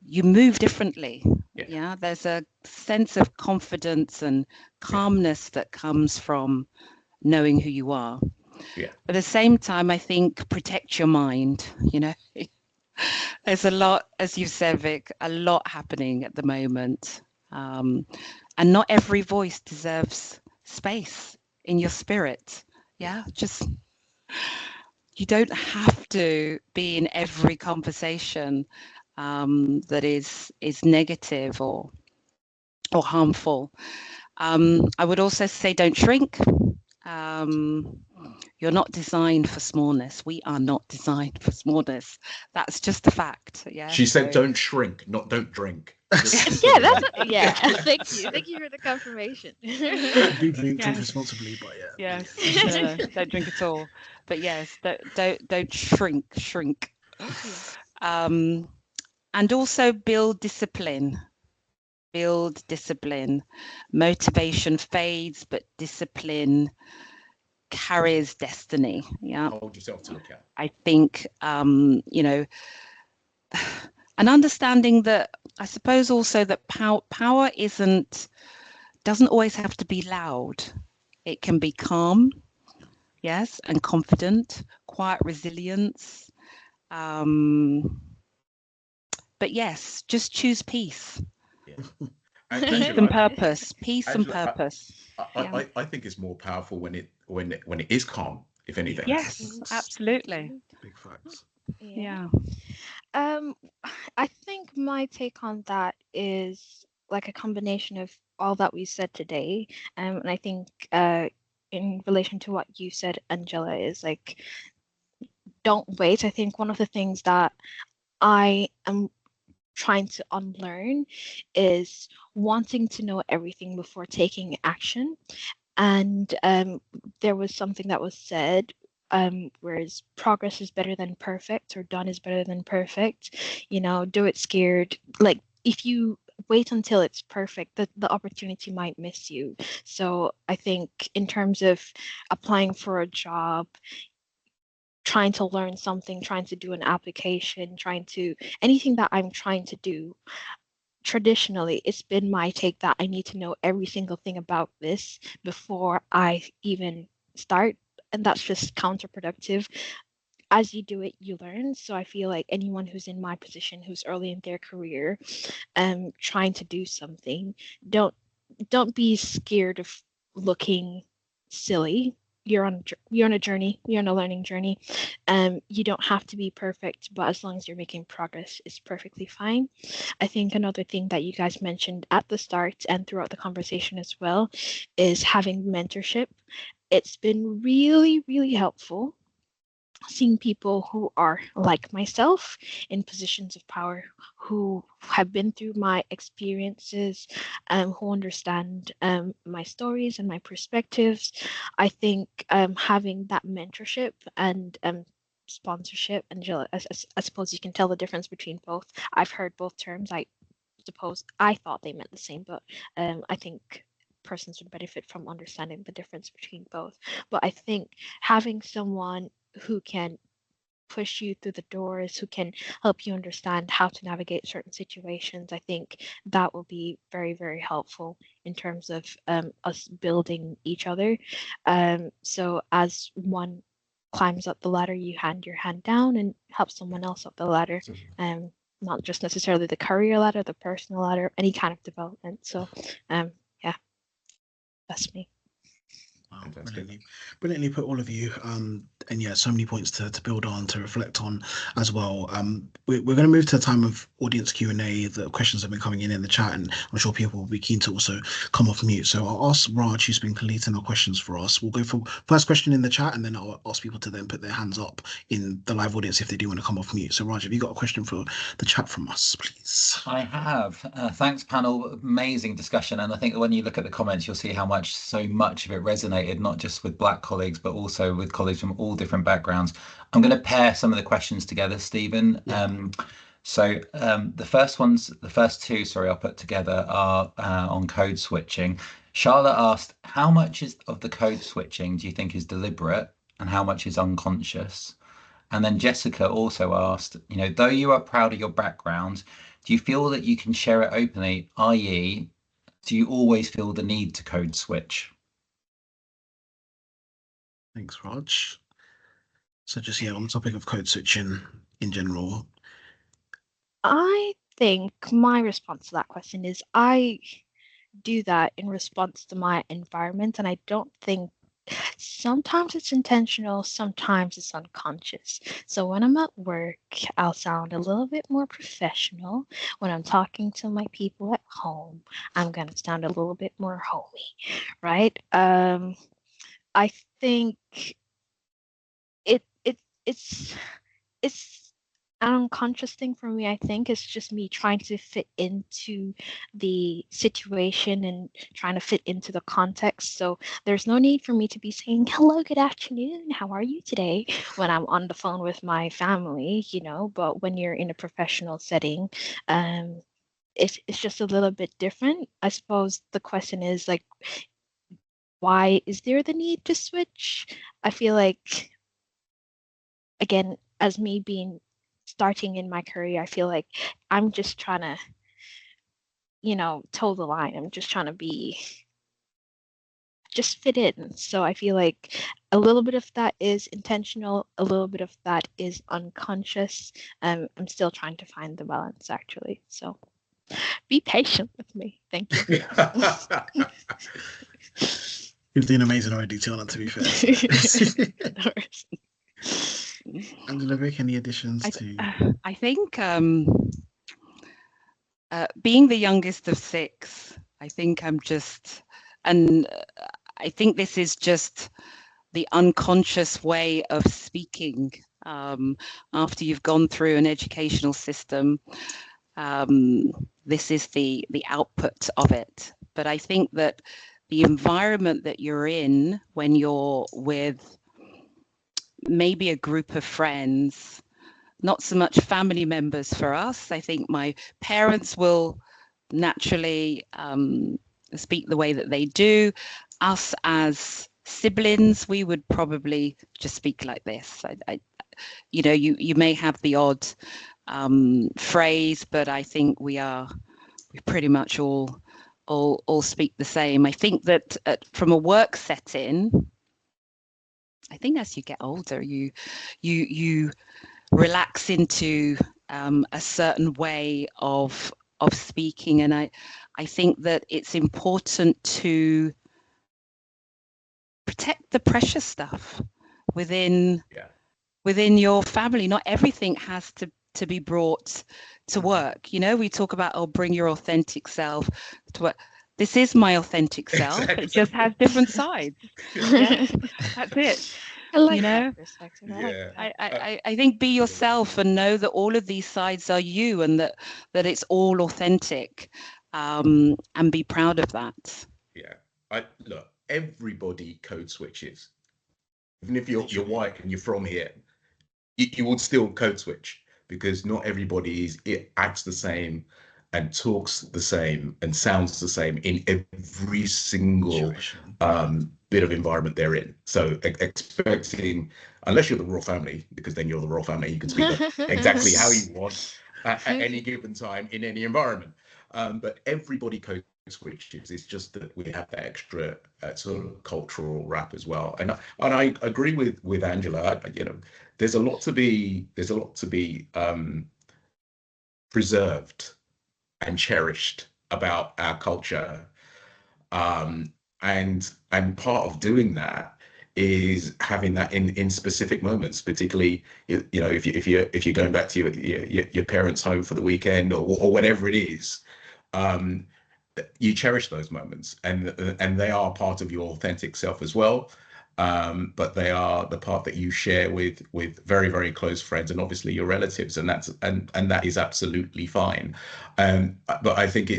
you move differently. Yeah, there's a sense of confidence and calmness that comes from knowing who you are. Yeah. But at the same time, I think protect your mind. There's a lot, as you said, Vic, a lot happening at the moment. And not every voice deserves space in your spirit. Yeah, just, you don't have to be in every conversation that is negative or harmful. I would also say don't shrink. You're not designed for smallness. We are not designed for smallness. That's just a fact. Yeah. She said don't shrink, not don't drink. Thank you for the confirmation. Do drink responsibly, but yes, don't drink at all. But yes, don't shrink. And also build discipline. Motivation fades, but discipline carries destiny. Yeah. Hold yourself to account. I think and understanding that, I suppose also that power doesn't always have to be loud. It can be calm, yes, and confident, quiet resilience. But yes, just choose peace. Peace and purpose. I think it's more powerful when it is calm, if anything. Yes, absolutely. Big facts. Yeah. I think my take on that is like a combination of all that we said today. And I think in relation to what you said, Angela, is like, don't wait. I think one of the things that I am trying to unlearn is wanting to know everything before taking action. And there was something that was said, whereas progress is better than perfect, or done is better than perfect. Do it scared. Like, if you wait until it's perfect, the opportunity might miss you. So I think in terms of applying for a job, trying to learn something, trying to do an application, anything that I'm trying to do, traditionally, it's been my take that I need to know every single thing about this before I even start. And that's just counterproductive. As you do it, you learn. So I feel like anyone who's in my position, who's early in their career, trying to do something, don't be scared of looking silly. You're on a journey. You're on a learning journey. You don't have to be perfect, but as long as you're making progress, it's perfectly fine. I think another thing that you guys mentioned at the start and throughout the conversation as well is having mentorship. it's been really, really helpful seeing people who are like myself in positions of power, who have been through my experiences, who understand my stories and my perspectives. I think having that mentorship and sponsorship, and I suppose you can tell the difference between both. I've heard both terms. I thought they meant the same, but I think persons would benefit from understanding the difference between both. But I think having someone who can push you through the doors, who can help you understand how to navigate certain situations, I think that will be very, very helpful in terms of us building each other. So as one climbs up the ladder, you hand your hand down and help someone else up the ladder. Not just necessarily the career ladder, the personal ladder, any kind of development. So, yeah, that's me. Wow, brilliantly put, all of you. And yeah, so many points to build on, to reflect on as well. We're going to move to a time of audience Q&A. The questions have been coming in the chat, and I'm sure people will be keen to also come off mute. So I'll ask Raj, who's been collating our questions for us. We'll go for first question in the chat, and then I'll ask people to then put their hands up in the live audience if they do want to come off mute. So Raj, have you got a question for the chat from us, please? I have. Thanks, panel. Amazing discussion. And I think when you look at the comments, you'll see how so much of it resonated, not just with Black colleagues, but also with colleagues from all different backgrounds. I'm going to pair some of the questions together, Stephen. The first two, sorry, I'll put together are on code switching. Charlotte asked, how much of the code switching do you think is deliberate and how much is unconscious? And then Jessica also asked, though you are proud of your background, do you feel that you can share it openly, i.e., do you always feel the need to code switch? Thanks, Raj. So just, on the topic of code switching in general. I think my response to that question is I do that in response to my environment, and I don't think sometimes it's intentional, sometimes it's unconscious. So when I'm at work, I'll sound a little bit more professional. When I'm talking to my people at home, I'm going to sound a little bit more homey, right? I think it's an unconscious thing for me. I think it's just me trying to fit into the situation and trying to fit into the context. So there's no need for me to be saying, hello, good afternoon, how are you today, when I'm on the phone with my family, but when you're in a professional setting, it's just a little bit different. I suppose the question is like, why is there the need to switch? I feel like, again, as me starting in my career, I feel like I'm just trying to, toe the line. I'm just trying to just fit in. So I feel like a little bit of that is intentional, a little bit of that is unconscious. I'm still trying to find the balance, actually. So be patient with me. Thank you. You've been amazing already, Tiana, to be fair. Angela, Vic, any additions to? I think being the youngest of 6, I think I think this is just the unconscious way of speaking after you've gone through an educational system. This is the output of it. But I think that the environment that you're in when you're with maybe a group of friends, not so much family members for us. I think my parents will naturally speak the way that they do. Us as siblings, we would probably just speak like this. You may have the odd phrase, but I think we pretty much all speak the same. I think that from a work setting, I think as you get older, you relax into a certain way of speaking, and I think that it's important to protect the precious stuff within your family. Not everything has to be brought to work. We talk about bring your authentic self to work. this is my authentic self. Exactly. It just has different sides. Yeah, that's it. I like You know, that perspective. I like Yeah. that. I think be yourself and know that all of these sides are you, and that it's all authentic, and be proud of that. Yeah. Look, everybody code switches. Even if you're white and you're from here, you would still code switch, because not everybody it acts the same and talks the same and sounds the same in every single bit of environment they're in. So expecting, unless you're the royal family, because then you're the royal family, you can speak exactly how you want at any given time in any environment. But everybody code switches. It's just that we have that extra sort of cultural wrap as well. And I agree with Angela. You know, there's a lot to be preserved and cherished about our culture, and part of doing that is having that in specific moments, particularly you know, if you're going back to your parents' home for the weekend, or whatever it is. You cherish those moments, and they are part of your authentic self as well. But they are the part that you share with very, very close friends, and obviously your relatives, and that is absolutely fine. But I think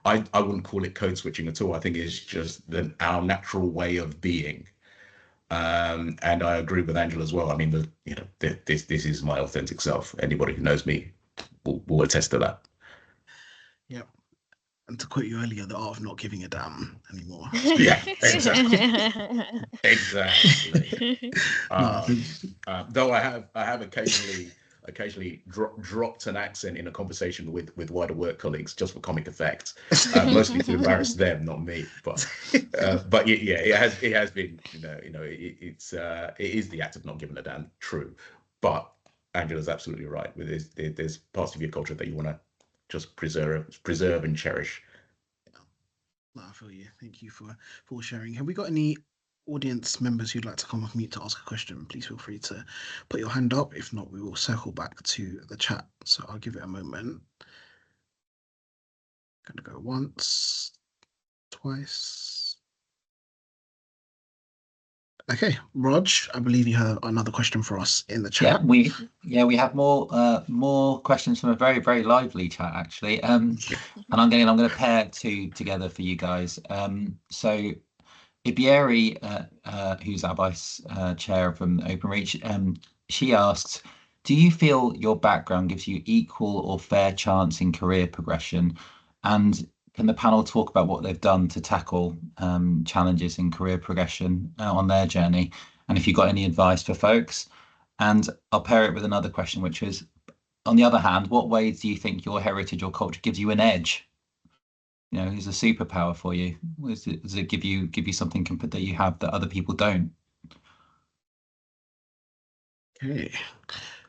I wouldn't call it code switching at all. I think it's just our natural way of being. And I agree with Angela as well. I mean, this is my authentic self. Anybody who knows me will attest to that. Yep. And to quote you earlier, the art of not giving a damn anymore. Yeah, exactly. Exactly. Though I have occasionally dropped an accent in a conversation with wider work colleagues, just for comic effect, mostly to embarrass them, not me. But yeah, it has been, it is the act of not giving a damn, true. But Angela's absolutely right. There's parts of your culture that you want to just preserve and cherish. No, I feel you. Thank you for sharing. Have we got any audience members who'd like to come off mute to ask a question? Please feel free to put your hand up. If not, we will circle back to the chat. So I'll give it a moment. Gonna go once, twice. Okay, Rog, I believe you have another question for us in the chat. We have more questions from a very, very lively chat, actually. And I'm going to pair two together for you guys. So Ibieri, who's our vice chair from Openreach, she asks, do you feel your background gives you equal or fair chance in career progression? And can the panel talk about what they've done to tackle challenges in career progression on their journey? And if you've got any advice for folks? And I'll pair it with another question, which is, on the other hand, what ways do you think your heritage or culture gives you an edge? You know, is a superpower for you? Does it give you something that you have that other people don't? Okay,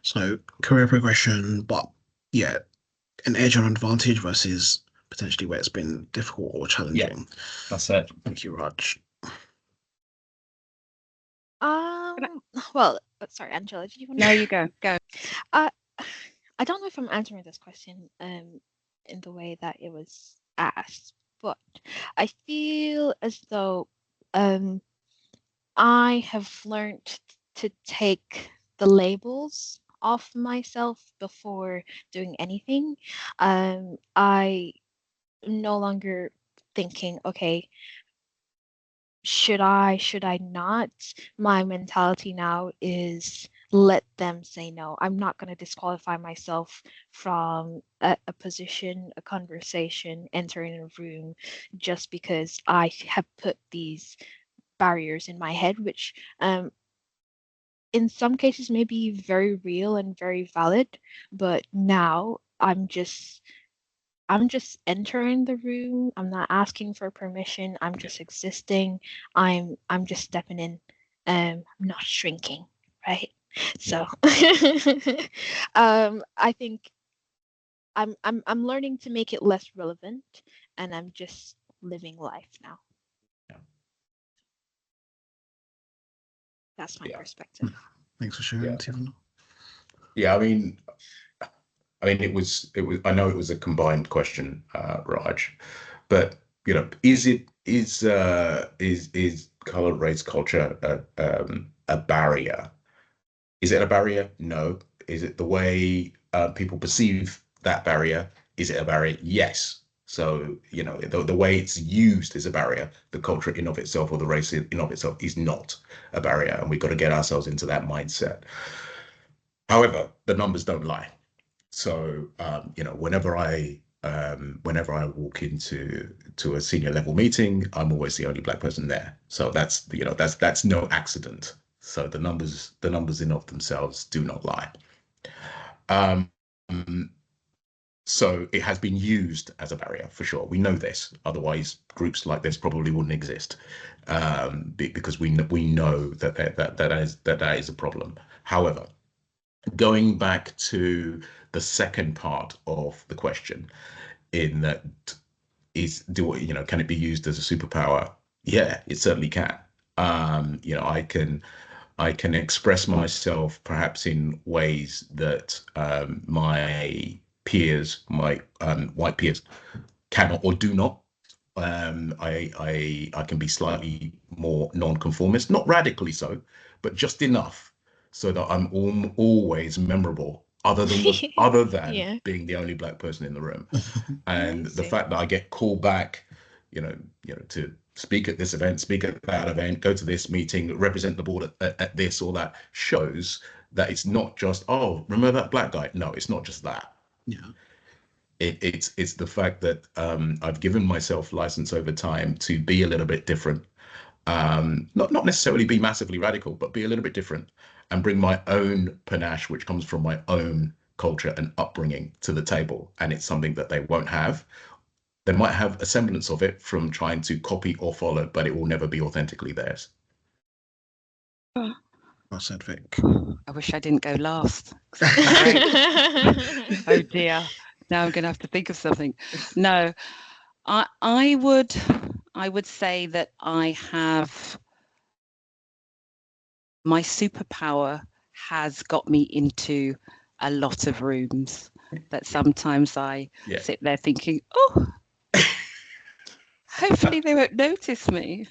so career progression, but yeah, an edge or advantage versus potentially where it's been difficult or challenging. Yeah, that's it. Thank you, Raj. Well, sorry, Angela, did you want to? No, you go. I don't know if I'm answering this question in the way that it was asked, but I feel as though I have learned to take the labels off myself before doing anything. I am no longer thinking, okay, should I not? My mentality now is let them say no. I'm not going to disqualify myself from a position, a conversation, entering a room just because I have put these barriers in my head, which in some cases may be very real and very valid, but now I'm just entering the room. I'm not asking for permission. I'm just existing. I'm just stepping in. I'm not shrinking, right? So I think I'm learning to make it less relevant, and I'm just living life now. Yeah. That's my perspective. Thanks for sharing, Tiffany. Yeah, I mean, it was. I know it was a combined question, Raj, but is color, race, culture a barrier? Is it a barrier? No. Is it the way people perceive that barrier? Is it a barrier? Yes. So, the way it's used is a barrier. The culture in of itself, or the race in of itself, is not a barrier. And we've got to get ourselves into that mindset. However, the numbers don't lie. So, whenever I walk into a senior level meeting, I'm always the only black person there. So that's no accident. So the numbers in of themselves do not lie. Um, so it has been used as a barrier for sure. We know this. Otherwise, groups like this probably wouldn't exist, because we know that is a problem. However, going back to the second part of the question, in that can it be used as a superpower? Yeah, it certainly can. I can express myself perhaps in ways that my peers, my white peers, cannot or do not. I can be slightly more non-conformist, not radically so, but just enough so that I'm always memorable, other than Yeah. being the only black person in the room. And the Amazing. fact that I get called back, to speak at this event, speak at that event, go to this meeting, represent the board at this or that, shows that it's not just, oh, remember that black guy? No, it's not just that. Yeah. It's the fact that I've given myself license over time to be a little bit different. Not necessarily be massively radical, but be a little bit different and bring my own panache, which comes from my own culture and upbringing, to the table. And it's something that they won't have. They might have a semblance of it from trying to copy or follow, but it will never be authentically theirs. Well said, Vic. I wish I didn't go last. Oh dear. Now I'm going to have to think of something. No, I would say that I have, my superpower has got me into a lot of rooms that sometimes I sit there thinking, oh, hopefully they won't notice me.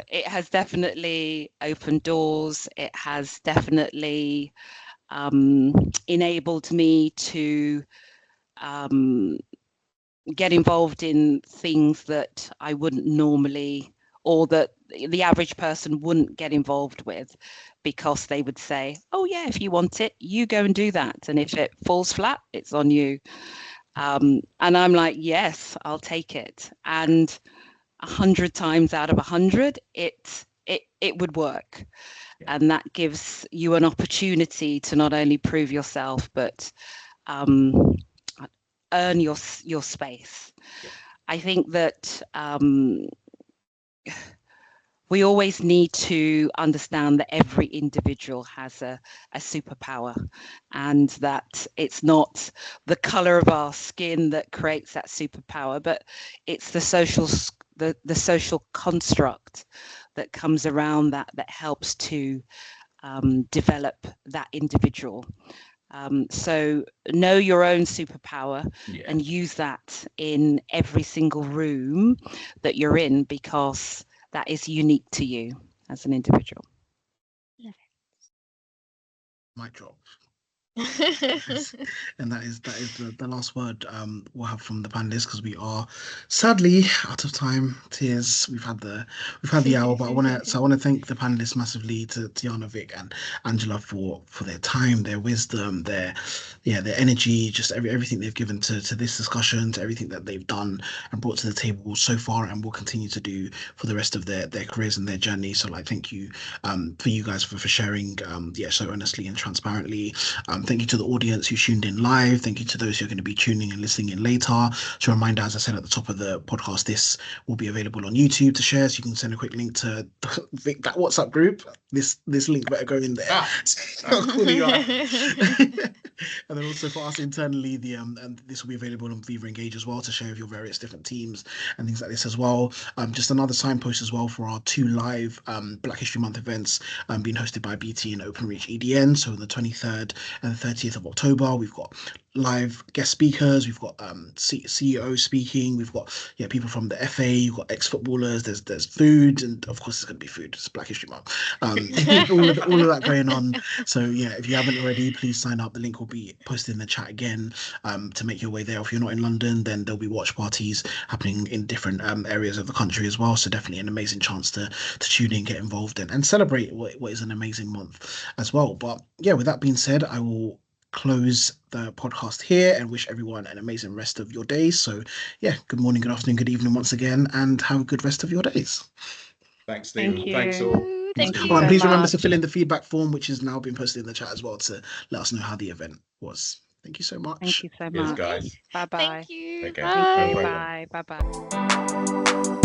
It has definitely opened doors. It has definitely enabled me to get involved in things that I wouldn't normally, or that the average person wouldn't get involved with, because they would say, oh yeah, if you want it, you go and do that. And if it falls flat, it's on you. And I'm like, yes, I'll take it. And 100 times out of 100, it would work. Yeah. And that gives you an opportunity to not only prove yourself, but earn your space. Yeah. I think that we always need to understand that every individual has a superpower, and that it's not the color of our skin that creates that superpower, but it's the social construct that comes around that helps to develop that individual. So know your own superpower, and use that in every single room that you're in, because that is unique to you as an individual. Mic drop. And that is the last word we'll have from the panelists, because we are sadly out of time. Tears. We've had the hour, but I want to thank the panelists massively, to Tiana, Vic, and Angela, for their time, their wisdom, their energy, just everything they've given to this discussion, to everything that they've done and brought to the table so far, and will continue to do for the rest of their careers and their journey. So thank you for you guys for sharing so honestly and transparently. Thank you to the audience who tuned in live. Thank you to those who are going to be tuning and listening in later. So a reminder, as I said at the top of the podcast, this will be available on YouTube to share. So you can send a quick link to Vic, that WhatsApp group. This link better go in there. How cool you are. And then also for us internally, and this will be available on Viva Engage as well, to share with your various different teams and things like this as well. Just another signpost as well for our 2 live Black History Month events being hosted by BT and Openreach EDN. So on the 23rd and the 30th of October, we've got live guest speakers. We've got CEO speaking. We've got people from the FA. You've got ex-footballers. There's food, and of course it's going to be food. It's Black History Month. All of that going on. So if you haven't already, please sign up. The link will be posted in the chat again to make your way there. If you're not in London, then there'll be watch parties happening in different areas of the country as well. So definitely an amazing chance to tune in, get involved in, and celebrate what is an amazing month as well. But with that being said, I will close the podcast here and wish everyone an amazing rest of your days. So good morning, good afternoon, good evening once again, and have a good rest of your days. Thanks, Stephen. Thank you. Thanks all. Thank you. And please remember much. to fill in the feedback form, which has now been posted in the chat as well, to let us know how the event was. Thank you so much. Thank you so Cheers, much. guys. Bye bye. Thank you. Take care. Bye. Bye bye. Bye bye.